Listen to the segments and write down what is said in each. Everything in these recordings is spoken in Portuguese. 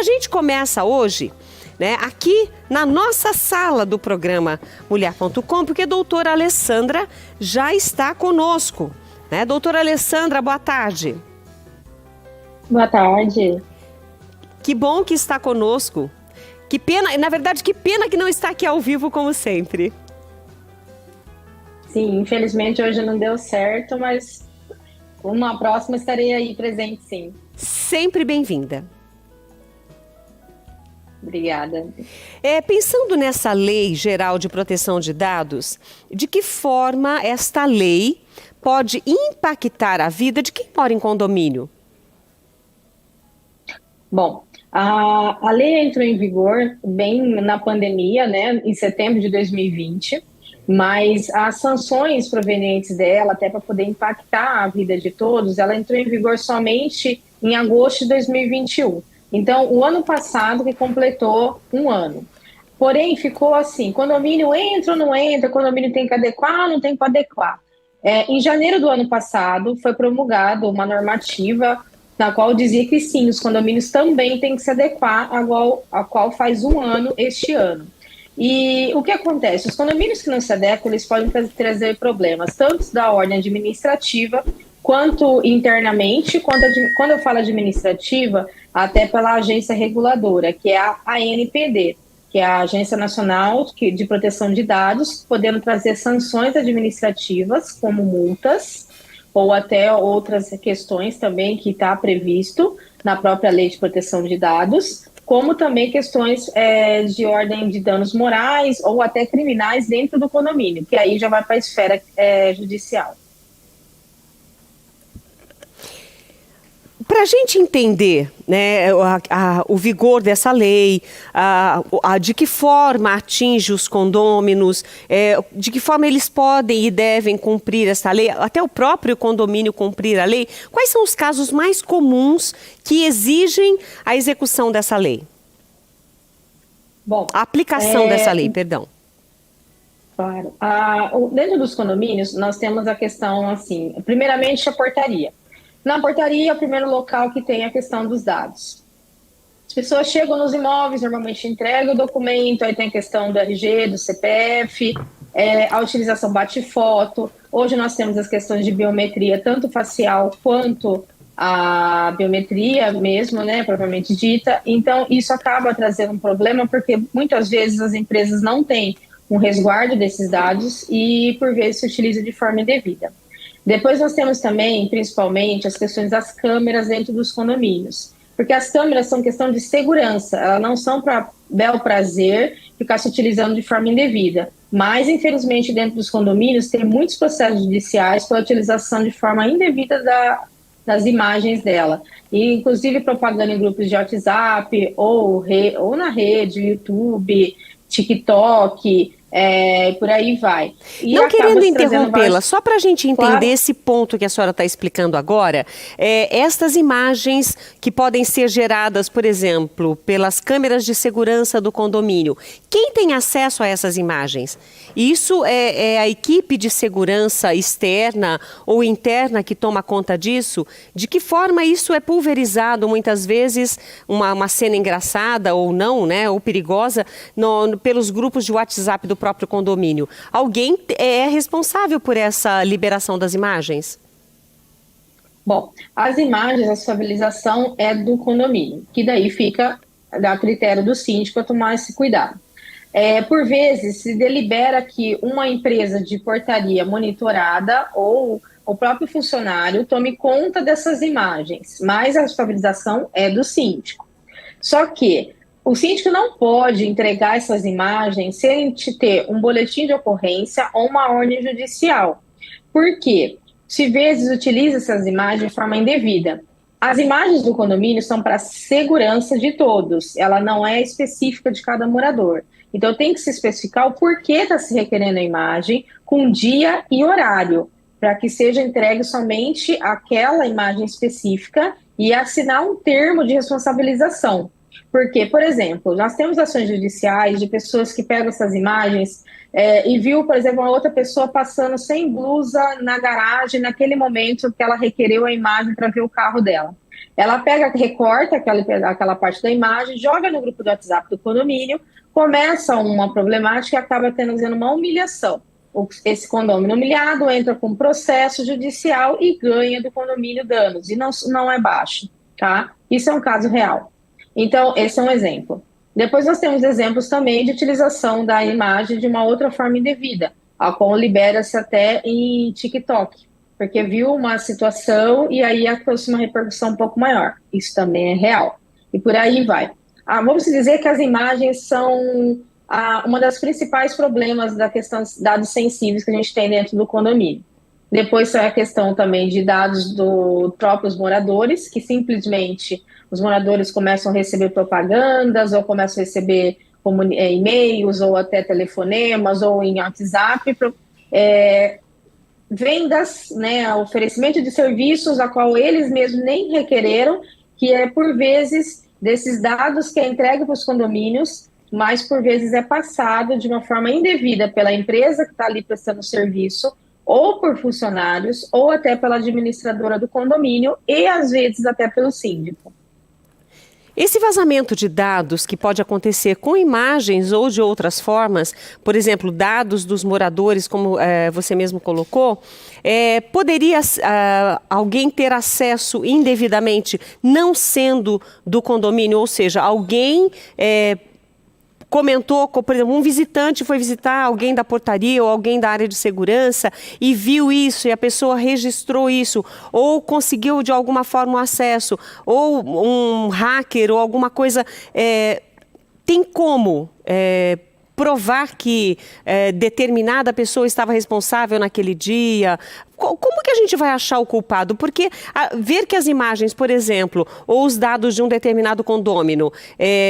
a gente começa hoje, né, aqui na nossa sala do programa Mulher.com, porque a doutora Alessandra já está conosco. Né? Doutora Alessandra, boa tarde. Boa tarde. Que bom que está conosco. Que pena, na verdade, que pena que não está aqui ao vivo como sempre. Sim, infelizmente hoje não deu certo, mas uma próxima estarei aí presente, sim. Sempre bem-vinda. Obrigada. Pensando nessa Lei Geral de Proteção de Dados, de que forma esta lei pode impactar a vida de quem mora em condomínio? Bom, a lei entrou em vigor bem na pandemia, né, em setembro de 2020, mas as sanções provenientes dela, até para poder impactar a vida de todos, ela entrou em vigor somente em agosto de 2021. Então, o ano passado que completou um ano. Porém, ficou assim, condomínio entra ou não entra, condomínio tem que adequar ou não tem que adequar. Em janeiro do ano passado, foi promulgada uma normativa na qual dizia que sim, os condomínios também têm que se adequar a qual faz um ano este ano. E o que acontece? Os condomínios que não se adequam, eles podem trazer problemas, tanto da ordem administrativa, quanto internamente, quando eu falo administrativa, até pela agência reguladora, que é a ANPD, que é a Agência Nacional de Proteção de Dados, podendo trazer sanções administrativas, como multas, ou até outras questões também que está previsto na própria Lei de Proteção de Dados, como também questões de ordem de danos morais ou até criminais dentro do condomínio, que aí já vai para a esfera judicial. Para a gente entender, né, o vigor dessa lei, de que forma atinge os condôminos, de que forma eles podem e devem cumprir essa lei, até o próprio condomínio cumprir a lei, quais são os casos mais comuns que exigem a execução dessa lei? Bom, a aplicação dessa lei, perdão. Claro. Dentro dos condomínios, nós temos a questão, assim, primeiramente a portaria. Na portaria é o primeiro local que tem a questão dos dados. As pessoas chegam nos imóveis, normalmente entregam o documento, aí tem a questão do RG, do CPF, a utilização bate-foto. Hoje nós temos as questões de biometria, tanto facial quanto a biometria mesmo, né, propriamente dita. Então, isso acaba trazendo um problema, porque muitas vezes as empresas não têm um resguardo desses dados e, por vezes, se utiliza de forma indevida. Depois nós temos também, principalmente, as questões das câmeras dentro dos condomínios. Porque as câmeras são questão de segurança, elas não são para bel prazer ficar se utilizando de forma indevida. Mas, infelizmente, dentro dos condomínios, tem muitos processos judiciais pela utilização de forma indevida das imagens dela. E, inclusive, propaganda em grupos de WhatsApp, ou na rede, YouTube, TikTok, por aí vai. E não querendo interrompê-la, vários... só para a gente entender Claro. esse ponto que a senhora está explicando agora, estas imagens que podem ser geradas, por exemplo, pelas câmeras de segurança do condomínio, quem tem acesso a essas imagens? Isso é a equipe de segurança externa ou interna que toma conta disso? De que forma isso é pulverizado, muitas vezes, uma cena engraçada ou não, né, ou perigosa, pelos grupos de WhatsApp do próprio condomínio? Alguém é responsável por essa liberação das imagens? Bom, as imagens, a sociabilização é do condomínio, que daí fica a critério do síndico a tomar esse cuidado. Por vezes, se delibera que uma empresa de portaria monitorada ou o próprio funcionário tome conta dessas imagens, mas a sociabilização é do síndico. Só que o síndico não pode entregar essas imagens sem ter um boletim de ocorrência ou uma ordem judicial. Por quê? Se vezes utiliza essas imagens de forma indevida. As imagens do condomínio são para segurança de todos, ela não é específica de cada morador. Então tem que se especificar o porquê está se requerendo a imagem, com dia e horário, para que seja entregue somente aquela imagem específica e assinar um termo de responsabilização. Porque, por exemplo, nós temos ações judiciais de pessoas que pegam essas imagens e viu, por exemplo, uma outra pessoa passando sem blusa na garagem naquele momento que ela requereu a imagem para ver o carro dela. Ela pega, recorta aquela parte da imagem, joga no grupo do WhatsApp do condomínio, começa uma problemática e acaba tendo uma humilhação. Esse condomínio humilhado entra com processo judicial e ganha do condomínio danos, e não é baixo, tá? Isso é um caso real. Então, esse é um exemplo. Depois nós temos exemplos também de utilização da imagem de uma outra forma indevida, a qual libera-se até em TikTok, porque viu uma situação e aí trouxe uma repercussão um pouco maior. Isso também é real. E por aí vai. Vamos dizer que as imagens são uma das principais problemas da questão de dados sensíveis que a gente tem dentro do condomínio. Depois é a questão também de dados dos próprios moradores, que simplesmente os moradores começam a receber propagandas ou começam a receber e-mails ou até telefonemas ou em WhatsApp, vendas, né, oferecimento de serviços a qual eles mesmos nem requereram, que é por vezes desses dados que é entregue para os condomínios, mas por vezes é passado de uma forma indevida pela empresa que está ali prestando serviço, ou por funcionários, ou até pela administradora do condomínio, e às vezes até pelo síndico. Esse vazamento de dados que pode acontecer com imagens ou de outras formas, por exemplo, dados dos moradores, como você mesmo colocou, poderia alguém ter acesso indevidamente, não sendo do condomínio, ou seja, alguém comentou, por exemplo, um visitante foi visitar alguém da portaria ou alguém da área de segurança e viu isso e a pessoa registrou isso ou conseguiu de alguma forma um acesso ou um hacker ou alguma coisa, tem como provar que determinada pessoa estava responsável naquele dia? Como que a gente vai achar o culpado? Porque ver que as imagens, por exemplo, ou os dados de um determinado condômino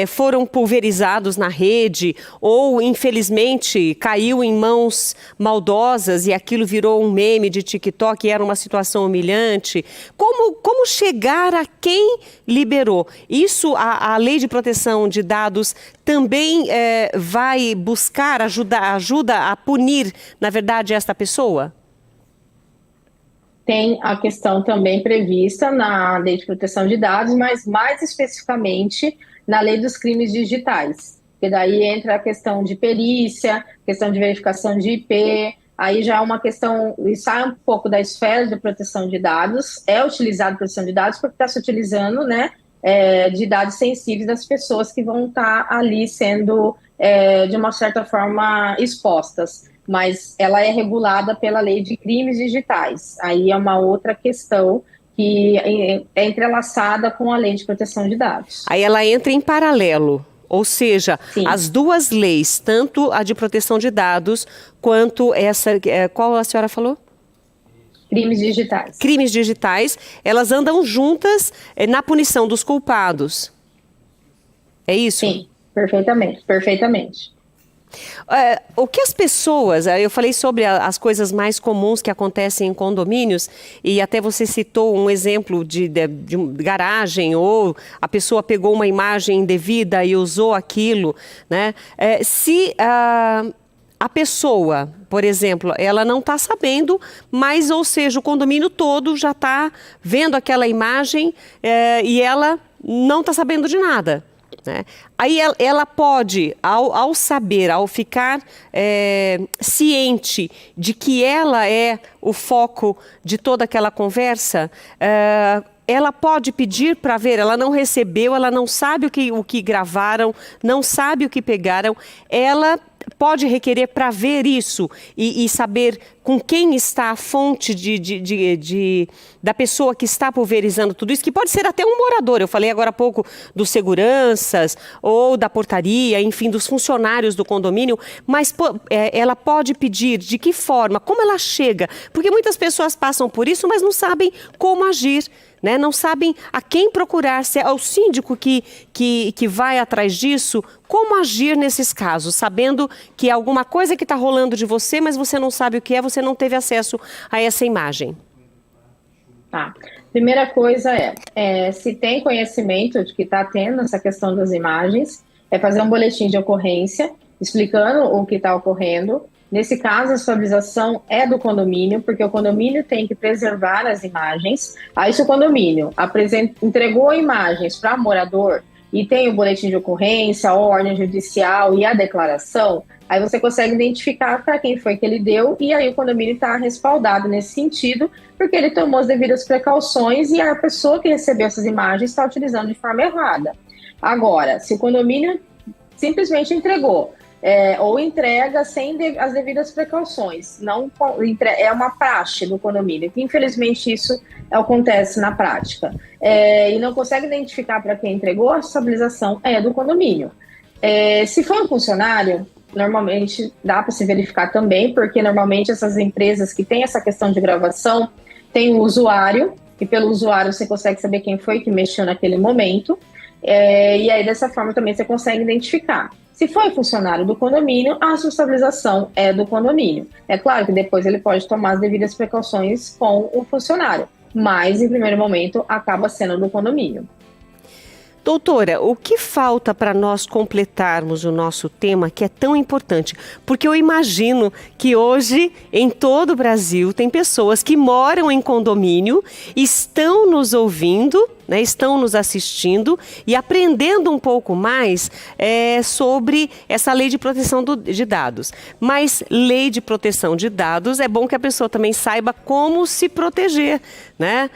foram pulverizados na rede ou, infelizmente, caiu em mãos maldosas e aquilo virou um meme de TikTok e era uma situação humilhante. Como chegar a quem liberou? Isso, a Lei de Proteção de Dados também vai buscar, ajuda a punir, na verdade, esta pessoa? Tem a questão também prevista na Lei de Proteção de Dados, mas mais especificamente na Lei dos Crimes Digitais, que daí entra a questão de perícia, questão de verificação de IP, aí já é uma questão, e sai um pouco da esfera de proteção de dados, é utilizado proteção de dados porque está se utilizando, né, de dados sensíveis das pessoas que vão estar ali sendo, de uma certa forma, expostas. Mas ela é regulada pela Lei de Crimes Digitais. Aí é uma outra questão que é entrelaçada com a Lei de Proteção de Dados. Aí ela entra em paralelo, ou seja, sim, as duas leis, tanto a de proteção de dados quanto essa, qual a senhora falou? Crimes digitais. Crimes digitais, elas andam juntas na punição dos culpados. É isso? Sim, perfeitamente, perfeitamente. O que as pessoas, eu falei sobre as coisas mais comuns que acontecem em condomínios e até você citou um exemplo de garagem ou a pessoa pegou uma imagem indevida e usou aquilo, né? Se a pessoa, por exemplo, ela não está sabendo, mas, ou seja, o condomínio todo já está vendo aquela imagem e ela não está sabendo de nada. Né? Aí ela pode, ao saber, ao ficar ciente de que ela é o foco de toda aquela conversa, ela pode pedir para ver, ela não recebeu, ela não sabe o que gravaram, não sabe o que pegaram, ela pode requerer para ver isso e saber com quem está a fonte da pessoa que está pulverizando tudo isso, que pode ser até um morador. Eu falei agora há pouco dos seguranças ou da portaria, enfim, dos funcionários do condomínio, mas ela pode pedir de que forma, como ela chega, porque muitas pessoas passam por isso, mas não sabem como agir. Né? Não sabem a quem procurar, se é o síndico que vai atrás disso, como agir nesses casos, sabendo que é alguma coisa que está rolando de você, mas você não sabe o que é, você não teve acesso a essa imagem. Tá. Primeira coisa se tem conhecimento de que está tendo essa questão das imagens, é fazer um boletim de ocorrência, explicando o que está ocorrendo, Nesse caso, a responsabilização é do condomínio, porque o condomínio tem que preservar as imagens. Aí, se o condomínio entregou imagens para morador e tem o boletim de ocorrência, a ordem judicial e a declaração, aí você consegue identificar para quem foi que ele deu, e aí o condomínio está respaldado nesse sentido, porque ele tomou as devidas precauções e a pessoa que recebeu essas imagens está utilizando de forma errada. Agora, se o condomínio simplesmente entregou, ou entrega sem as devidas precauções, não é uma praxe do condomínio, que infelizmente isso acontece na prática, e não consegue identificar para quem entregou, a responsabilização é do condomínio. Se for um funcionário, normalmente dá para se verificar também, porque normalmente essas empresas que têm essa questão de gravação tem o usuário, e pelo usuário você consegue saber quem foi que mexeu naquele momento, e aí dessa forma também você consegue identificar. Se foi funcionário do condomínio, a responsabilização é do condomínio. É claro que depois ele pode tomar as devidas precauções com o funcionário, mas em primeiro momento acaba sendo do condomínio. Doutora, o que falta para nós completarmos o nosso tema que é tão importante? Porque eu imagino que hoje, em todo o Brasil, tem pessoas que moram em condomínio, estão nos ouvindo, né, estão nos assistindo e aprendendo um pouco mais sobre essa lei de proteção de dados. Mas lei de proteção de dados, é bom que a pessoa também saiba como se proteger, né?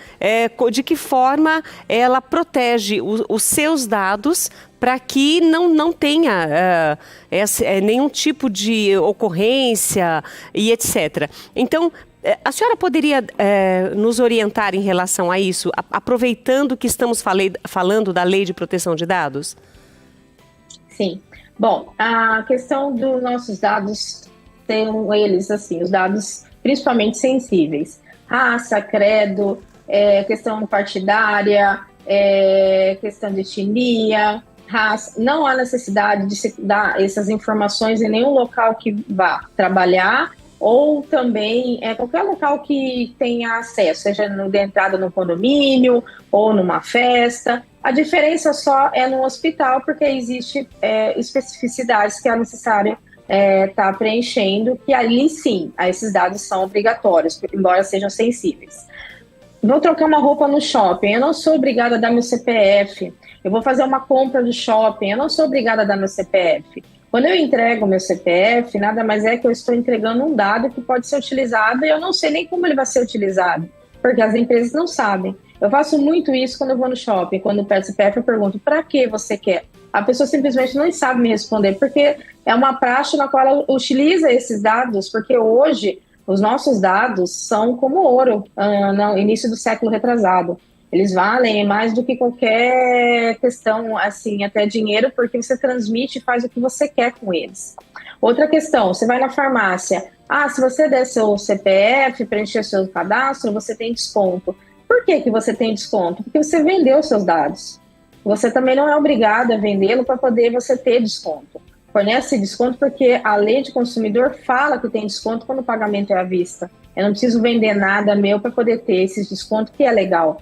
De que forma ela protege os seus dados para que não tenha nenhum tipo de ocorrência e etc. Então, a senhora poderia nos orientar em relação a isso, aproveitando que estamos falando da Lei de Proteção de Dados? Sim. Bom, a questão dos nossos dados, tem eles, assim, os dados principalmente sensíveis. Raça, credo, questão partidária, questão de etnia, raça. Não há necessidade de se dar essas informações em nenhum local que vá trabalhar, ou também qualquer local que tenha acesso, seja de entrada no condomínio ou numa festa. A diferença só é no hospital, porque existe especificidades que é necessário estar preenchendo, que ali sim, esses dados são obrigatórios, embora sejam sensíveis. Vou trocar uma roupa no shopping, eu não sou obrigada a dar meu CPF. Eu vou fazer uma compra no shopping, eu não sou obrigada a dar meu CPF. Quando eu entrego meu CPF, nada mais é que eu estou entregando um dado que pode ser utilizado e eu não sei nem como ele vai ser utilizado, porque as empresas não sabem. Eu faço muito isso quando eu vou no shopping, quando eu peço CPF, eu pergunto, para que você quer? A pessoa simplesmente não sabe me responder, porque é uma praxe na qual ela utiliza esses dados, porque hoje os nossos dados são como ouro, no início do século retrasado. Eles valem mais do que qualquer questão, assim, até dinheiro, porque você transmite e faz o que você quer com eles. Outra questão, você vai na farmácia, se você der seu CPF, preencher seu cadastro, você tem desconto. Por que você tem desconto? Porque você vendeu seus dados. Você também não é obrigado a vendê-lo para poder você ter desconto. Fornece desconto porque a lei de consumidor fala que tem desconto quando o pagamento é à vista. Eu não preciso vender nada meu para poder ter esse desconto, que é legal.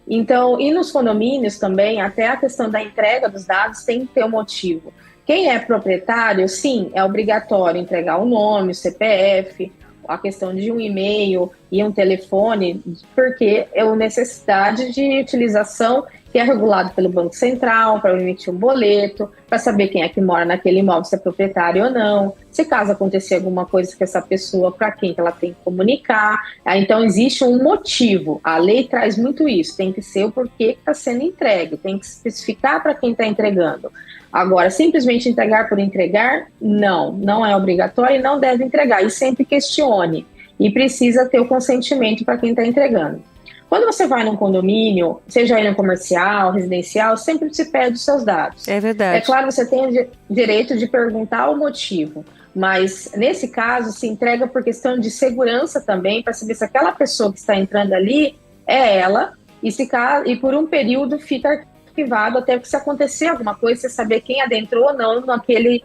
Então, e nos condomínios também, até a questão da entrega dos dados tem que ter um motivo. Quem é proprietário, sim, é obrigatório entregar o nome, o CPF, a questão de um e-mail e um telefone, porque é uma necessidade de utilização que é regulado pelo Banco Central para emitir um boleto, para saber quem é que mora naquele imóvel, se é proprietário ou não, se caso acontecer alguma coisa com essa pessoa, para quem que ela tem que comunicar. Então, existe um motivo. A lei traz muito isso, tem que ser o porquê que está sendo entregue, tem que especificar para quem está entregando. Agora, simplesmente entregar por entregar, não é obrigatório e não deve entregar. E sempre questione. E precisa ter o consentimento para quem está entregando. Quando você vai num condomínio, seja ele um comercial, residencial, sempre se pede os seus dados. É verdade. É claro, você tem o direito de perguntar o motivo, mas nesse caso se entrega por questão de segurança também, para saber se aquela pessoa que está entrando ali é ela, e por um período fica arquivado até que se acontecer alguma coisa, você saber quem adentrou ou não naquele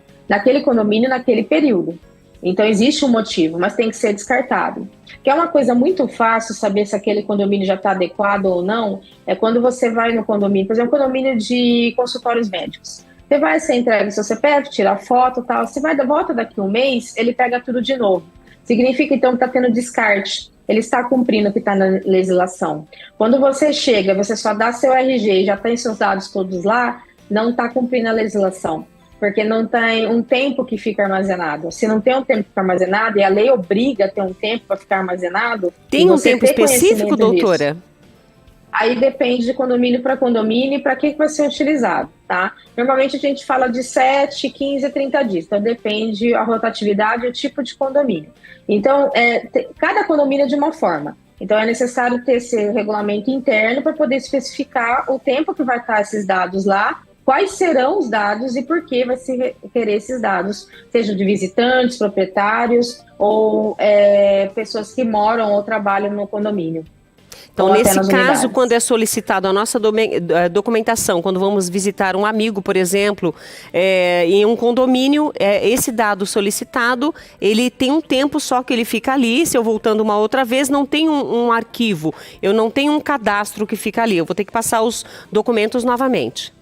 condomínio naquele período. Então, existe um motivo, mas tem que ser descartado. Que é uma coisa muito fácil saber se aquele condomínio já está adequado ou não, é quando você vai no condomínio, por exemplo, condomínio de consultórios médicos. Você entrega o seu CPF, tira a foto e tal. Você volta daqui um mês, ele pega tudo de novo. Significa, então, que está tendo descarte. Ele está cumprindo o que está na legislação. Quando você chega, você só dá seu RG e já tem seus dados todos lá, não está cumprindo a legislação. Porque não tem um tempo que fica armazenado. Se não tem um tempo que fica armazenado, e a lei obriga a ter um tempo para ficar armazenado... Tem um tempo específico, doutora? Disso. Aí depende de condomínio para condomínio e para que vai ser utilizado, tá? Normalmente a gente fala de 7, 15, 30 dias. Então depende a rotatividade e o tipo de condomínio. Então, cada condomínio é de uma forma. Então é necessário ter esse regulamento interno para poder especificar o tempo que vai estar esses dados lá, quais serão os dados e por que vai se requerer esses dados, seja de visitantes, proprietários ou pessoas que moram ou trabalham no condomínio. Então, nesse caso, quando é solicitado a nossa documentação, quando vamos visitar um amigo, por exemplo, em um condomínio, esse dado solicitado, ele tem um tempo só que ele fica ali. Se eu voltando uma outra vez, não tem um arquivo, eu não tenho um cadastro que fica ali. Eu vou ter que passar os documentos novamente.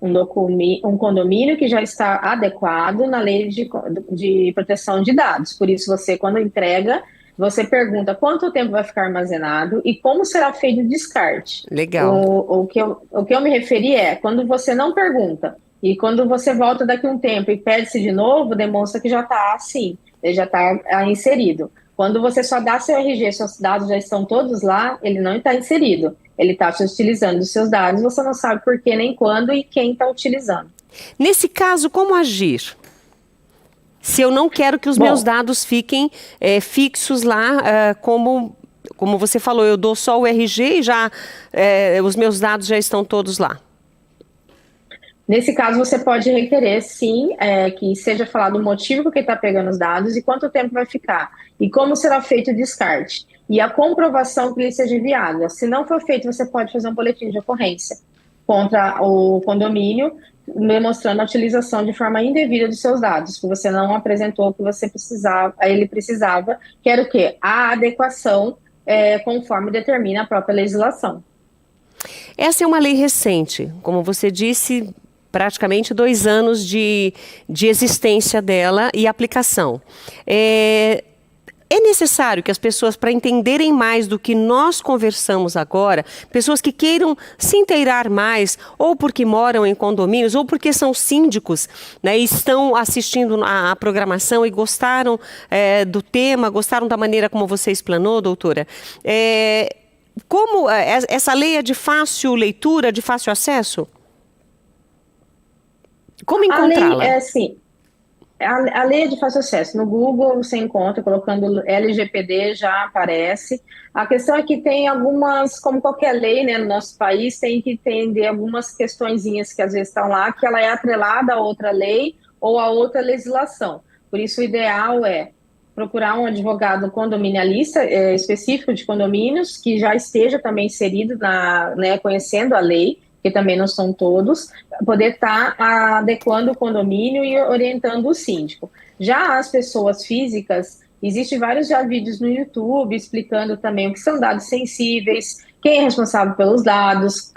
Um condomínio que já está adequado na lei de proteção de dados. Por isso, você, quando entrega, você pergunta quanto tempo vai ficar armazenado e como será feito o descarte. Legal. O que eu me referi quando você não pergunta e quando você volta daqui a um tempo e pede-se de novo, demonstra que já está assim, ele já está inserido. Quando você só dá seu RG, seus dados já estão todos lá, ele não está inserido. Ele está se utilizando dos seus dados, você não sabe por que, nem quando e quem está utilizando. Nesse caso, como agir? Se eu não quero que os meus dados fiquem fixos lá, como você falou, eu dou só o RG e já os meus dados já estão todos lá. Nesse caso, você pode requerer, sim, que seja falado o motivo por que está pegando os dados e quanto tempo vai ficar. E como será feito o descarte. E a comprovação que ele seja enviado. Se não for feito, você pode fazer um boletim de ocorrência contra o condomínio, demonstrando a utilização de forma indevida dos seus dados, que você não apresentou o que ele precisava, que era o quê? A adequação conforme determina a própria legislação. Essa é uma lei recente, como você disse, praticamente 2 anos de existência dela e aplicação. É necessário que as pessoas, para entenderem mais do que nós conversamos agora, pessoas que queiram se inteirar mais, ou porque moram em condomínios, ou porque são síndicos, né, e estão assistindo a programação e gostaram do tema, gostaram da maneira como você explanou, doutora, como essa lei é de fácil leitura, de fácil acesso? Como encontrá-la? A lei é assim... A lei é de fácil acesso. No Google você encontra, colocando LGPD já aparece. A questão é que tem algumas, como qualquer lei, né, no nosso país, tem que entender algumas questõezinhas que às vezes estão lá, que ela é atrelada a outra lei ou a outra legislação. Por isso o ideal é procurar um advogado condominialista específico de condomínios, que já esteja também inserido, conhecendo a lei, que também não são todos, poder estar adequando o condomínio e orientando o síndico. Já as pessoas físicas, existem vários vídeos no YouTube explicando também o que são dados sensíveis, quem é responsável pelos dados,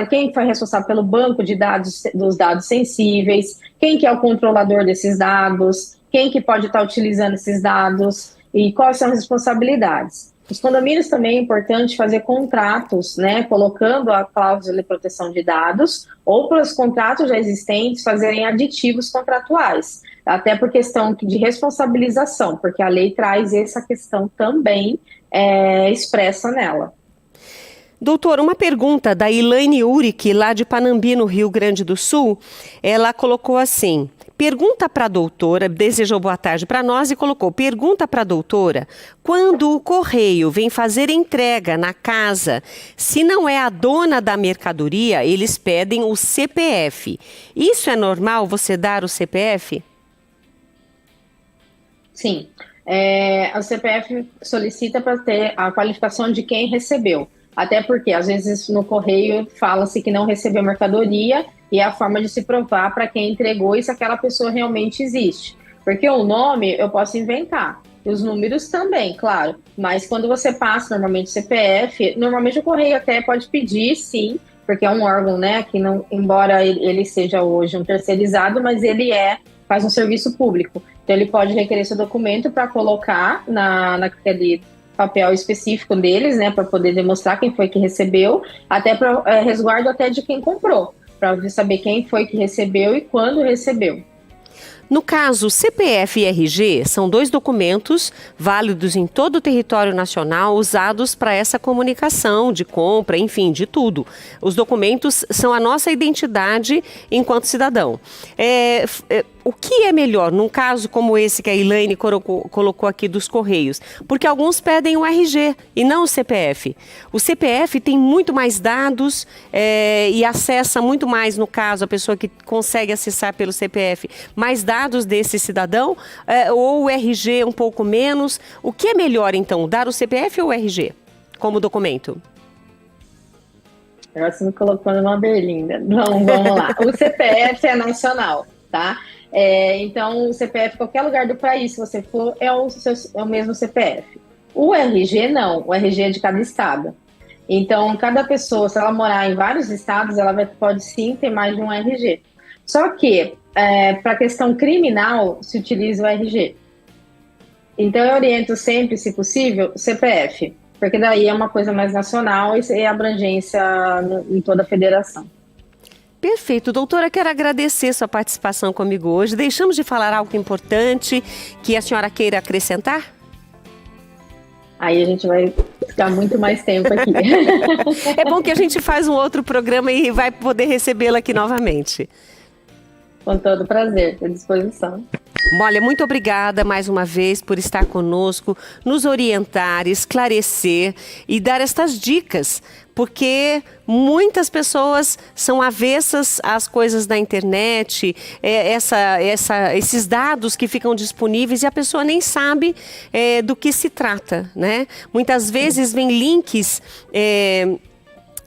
quem foi responsável pelo banco de dados dos dados sensíveis, quem que é o controlador desses dados, quem que pode estar utilizando esses dados e quais são as responsabilidades. Os condomínios também é importante fazer contratos, né, colocando a cláusula de proteção de dados, ou para os contratos já existentes fazerem aditivos contratuais, até por questão de responsabilização, porque a lei traz essa questão também expressa nela. Doutora, uma pergunta da Elaine Uric, lá de Panambi, no Rio Grande do Sul. Ela colocou assim: pergunta para a doutora, desejou boa tarde para nós e colocou: pergunta para a doutora, quando o correio vem fazer entrega na casa, se não é a dona da mercadoria, eles pedem o CPF. Isso é normal, você dar o CPF? Sim. O CPF solicita para ter a qualificação de quem recebeu. Até porque, às vezes, no correio fala-se que não recebeu mercadoria e é a forma de se provar para quem entregou e se aquela pessoa realmente existe. Porque o nome eu posso inventar, e os números também, claro. Mas quando você passa normalmente o CPF, normalmente o correio até pode pedir, sim, porque é um órgão, né, que não, embora ele seja hoje um terceirizado, mas ele faz um serviço público. Então ele pode requerer esse documento para colocar naquele papel específico deles, né, para poder demonstrar quem foi que recebeu, até para resguardo até de quem comprou, para saber quem foi que recebeu e quando recebeu. No caso, CPF e RG são 2 documentos válidos em todo o território nacional usados para essa comunicação de compra, enfim, de tudo. Os documentos são a nossa identidade enquanto cidadão. O que é melhor num caso como esse que a Elaine colocou aqui dos Correios? Porque alguns pedem o RG e não o CPF. O CPF tem muito mais dados e acessa muito mais, no caso, a pessoa que consegue acessar pelo CPF, mais dados desse cidadão, ou o RG um pouco menos. O que é melhor, então, dar o CPF ou o RG como documento? Você me colocou numa berlinda. Vamos lá. O CPF é nacional, tá? Então, o CPF, qualquer lugar do país, se você for, é o mesmo CPF. O RG, não. O RG é de cada estado. Então, cada pessoa, se ela morar em vários estados, ela pode sim ter mais de um RG. Só que, para a questão criminal, se utiliza o RG. Então, eu oriento sempre, se possível, CPF. Porque daí é uma coisa mais nacional e abrangência em toda a federação. Perfeito. Doutora, quero agradecer sua participação comigo hoje. Deixamos de falar algo importante que a senhora queira acrescentar? Aí a gente vai ficar muito mais tempo aqui. É bom que a gente faz um outro programa e vai poder recebê-la aqui novamente. Com todo prazer, à disposição. Olha, muito obrigada mais uma vez por estar conosco, nos orientar, esclarecer e dar estas dicas, porque muitas pessoas são avessas às coisas da internet, esses dados que ficam disponíveis e a pessoa nem sabe do que se trata, né? Muitas vezes vem links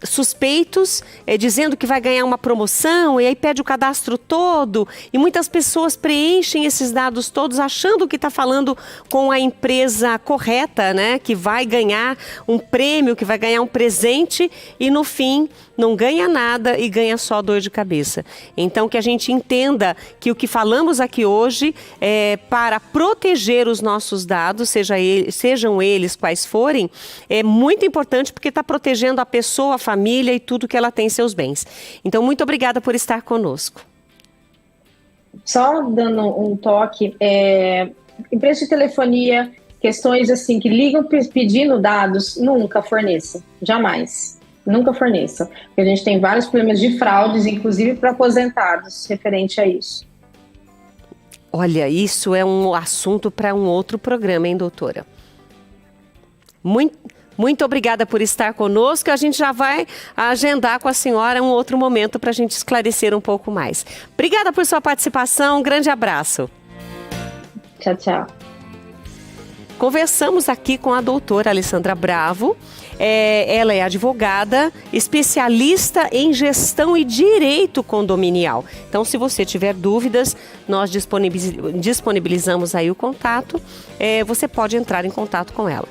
suspeitos, dizendo que vai ganhar uma promoção e aí pede o cadastro todo e muitas pessoas preenchem esses dados todos achando que está falando com a empresa correta, né? Que vai ganhar um prêmio, que vai ganhar um presente e no fim não ganha nada e ganha só dor de cabeça. Então que a gente entenda que o que falamos aqui hoje é para proteger os nossos dados, sejam eles quais forem, é muito importante porque está protegendo a pessoa, a família e tudo que ela tem em seus bens. Então, muito obrigada por estar conosco. Só dando um toque, empresa de telefonia, questões assim que ligam pedindo dados, nunca forneça, jamais. Nunca forneça. Porque a gente tem vários problemas de fraudes, inclusive para aposentados, referente a isso. Olha, isso é um assunto para um outro programa, hein, doutora? Muito obrigada por estar conosco. A gente já vai agendar com a senhora um outro momento para a gente esclarecer um pouco mais. Obrigada por sua participação. Um grande abraço. Tchau, tchau. Conversamos aqui com a doutora Alessandra Bravo. Ela é advogada, especialista em gestão e direito condominial. Então, se você tiver dúvidas, nós disponibilizamos aí o contato. Você pode entrar em contato com ela.